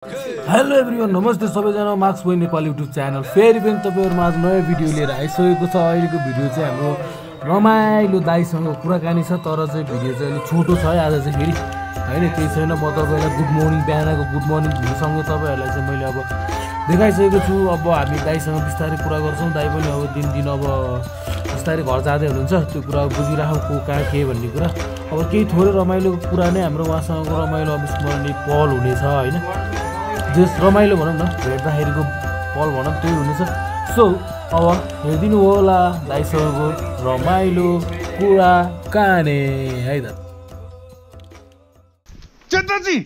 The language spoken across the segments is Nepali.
हेलो एभ्रिवान, नमस्ते सबैजना। Marks boy Nepal YouTube channel फेरि पनि तपाईँहरूमा आज नयाँ भिडियो लिएर आइसकेको छ। अहिलेको भिडियो चाहिँ हाम्रो रमाइलो दाइसँग कुराकानी छ, तर चाहिँ भिडियो चाहिँ अलिक छोटो छ है आज चाहिँ फेरि होइन। केही छैन, म तपाईँलाई गुड मर्निङ, बिहानको गुड मर्निङ भिडियोसँगै तपाईँहरूलाई चाहिँ मैले अब देखाइसकेको छु। अब हामी दाइसँग बिस्तारै कुरा गर्छौँ। दाइ पनि अब दिन अब बिस्तारै घर जाँदै हुनुहुन्छ, त्यो कुरा बुझिराखौँ को कहाँ के भन्ने कुरा। अब केही थोरै रमाइलो कुरा नै हाम्रो उहाँसँगको रमाइलो अविस्मरणीय पल हुनेछ होइन। जस रमाइलो भनौँ न, भेट्दाखेरिको पल भनौँ त्यही हुनेछ। सो अब हेरिदिनु होला दाइसँगको रमाइलो कुरा कहानी है त। चेताजी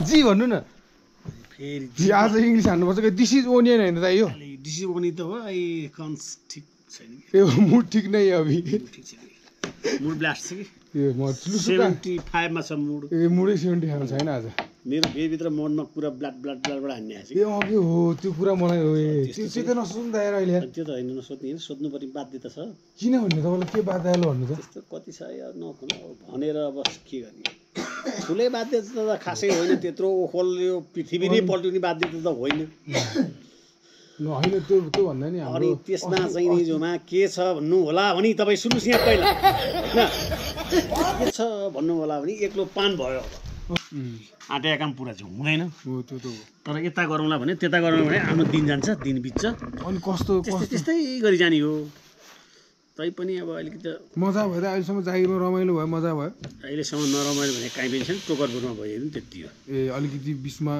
जी भन्नु न फेरि। आज इङ्ग्लिस हान्नुपर्छ कि दिस इज ओनियन होइन दाइ? यो दिस इज ओनियन त हो। आई कन्स ठिक छैन कि यो मुड ठिक नै अभि ठिक छैन, मुड ब्लास्ट छ कि यो म 75 मा छ मुड। ए मुडै 75 छैन आज मेरो बेभित्र मनमा पुरा ब्लडबाट हान्ने आछ। ए अघि हो त्यो पुरा मलाई हो। ए त्यो चाहिँ त नसोच्नु दाइ अहिले। त्यो त होइन, नसोध्ने होइन, सोध्नुपर्ने बाध्यता छ। किन भन्ने तपाईँलाई के बाध्यता भन्नु त? त्यस्तो कति छ यार, नभन भनेर अब के गर्ने। ठुलै बाध्यता त खासै होइन, त्यत्रो ओखल यो पृथ्वी नै पल्टिने बाध्यता त होइन। होइन त्यो भन्दा नि अनि त्यसमा चाहिँ नि जोमा के छ भन्नु होला भने तपाईँ सुन्नुहोस् यहाँ पहिला के छ भन्नु होला भने एक्लो पान भयो। आँटेका काम पुरा चाहिँ हुँदैन। तर यता गरौँला भने त्यता गरौँ भने आफ्नो दिन जान्छ, दिन बित्छ। अनि कस्तो त्यस्तै गरी जाने हो। तैपनि अब अलिकति मजा भयो त अहिलेसम्म जागिरमा रमाइलो भयो, मजा भयो। अहिलेसम्म नरमाइलो भने काहीँ पनि छैन, टोकरपुरमा भयो नि त्यति हो। ए अलिकति बिचमा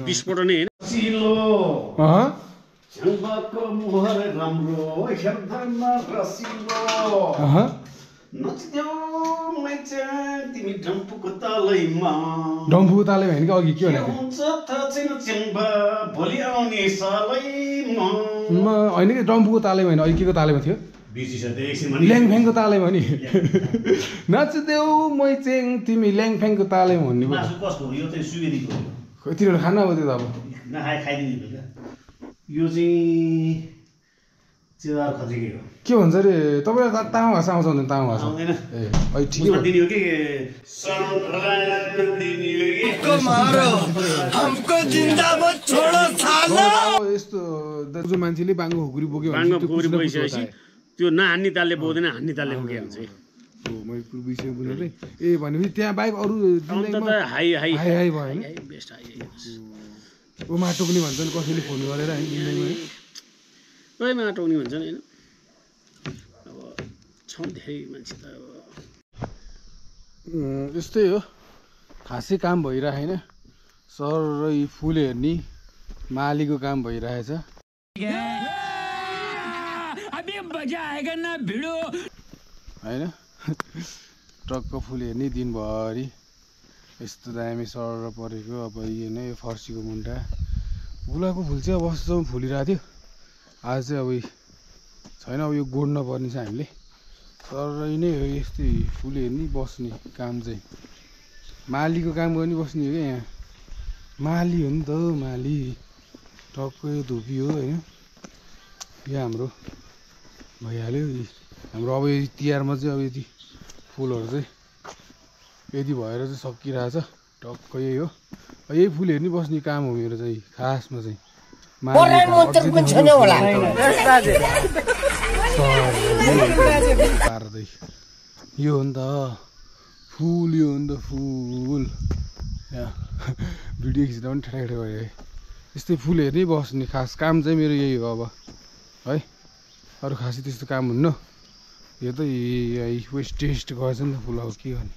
बिचपल्ट नै होइन। डम्फुको तालैमा होइन कि अघि के भने होइन कि डम्फुको तालैमा होइन, अघि के को तालैमा थियो? ल्याङफ्याङको तालैमा नि नचदेऊ मैचेङ तिमी ल्याङफ्याङको तालैमा भन्ने तिनीहरू खानु अब त्यो त अब यो चाहिँ चिदार खजेकै हो। के भन्छ अरे तपाईँलाई तामा भाषा आउँछ भने तामा भाषा आउँदैन। ए अहिले ठिकै हो। दिने हो कि यस्तो दाजु मान्छेले बाङ्गो खुकुरी बोक्यो भने त्यो नहान्ने तालले बोक्दैन, हान्ने तालले बोके हुन्छ। मैले विषय बुझेँ। ए भनेपछि त्यहाँ बाहेक अरू हाई हाई हाई भयो होइन? बेस्ट हाई ओ माटो पनि भन्छ नि कसैले फोन गरेर है कोही माटो पनि भन्छन् होइन। अब छ धेरै मान्छे त अब यस्तै हो, खासै काम भइरहेको होइन। सर र यी फुल हेर्ने मालीको काम भइरहेछ होइन। ट्रकको फुल हेर्ने दिनभरि यस्तो दामी सर परेको। अब यो नै फर्सीको मुन्टा गुलाबको फुल चाहिँ अब अस्तिसम्म फुलिरहेको थियो। आज चाहिँ अब छैन, अब यो गोड्न पर्ने छ हामीले। तर नै हो यस्तै फुल हेर्ने बस्ने काम चाहिँ मालीको काम गर्ने बस्ने हो क्या। यहाँ माली हो नि त, माली टक्कै यो धुपी हो होइन। यो हाम्रो भइहाल्यो हाम्रो। अब यो तिहारमा चाहिँ अब यति फुलहरू चाहिँ यति भएर चाहिँ सकिरहेछ। टक्क यही हो, यही फुल हेर्ने बस्ने काम हो मेरो चाहिँ खासमा चाहिँ। यो हो नि त फुल, यो हो नि त फुल। भिडियो खिच्दा पनि ठेटा ठेटा भयो। यस्तै फुल हेर्नै बस्ने खास काम चाहिँ मेरो यही हो अब है। अरू खासै त्यस्तो काम हुन्न। यो त वेस्ट टेस्ट गर्छ नि त फुल। अब के गर्ने,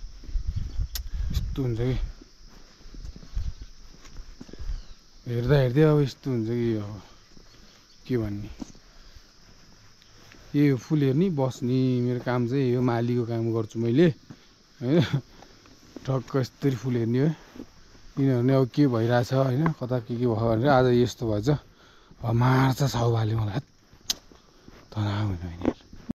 यस्तो हुन्छ कि हेर्दा हेर्दै अब यस्तो हुन्छ कि अब के भन्ने। यही हो फुल हेर्ने बस्ने मेरो काम चाहिँ। यो मालीको काम गर्छु मैले होइन। ठक्क यस्तरी फुल हेर्ने हो किनभने अब के भइरहेछ होइन, कता के भयो भनेर आज यस्तो भएछ। अब मार्छ छाउ भाले मलाई तनाउ होइन।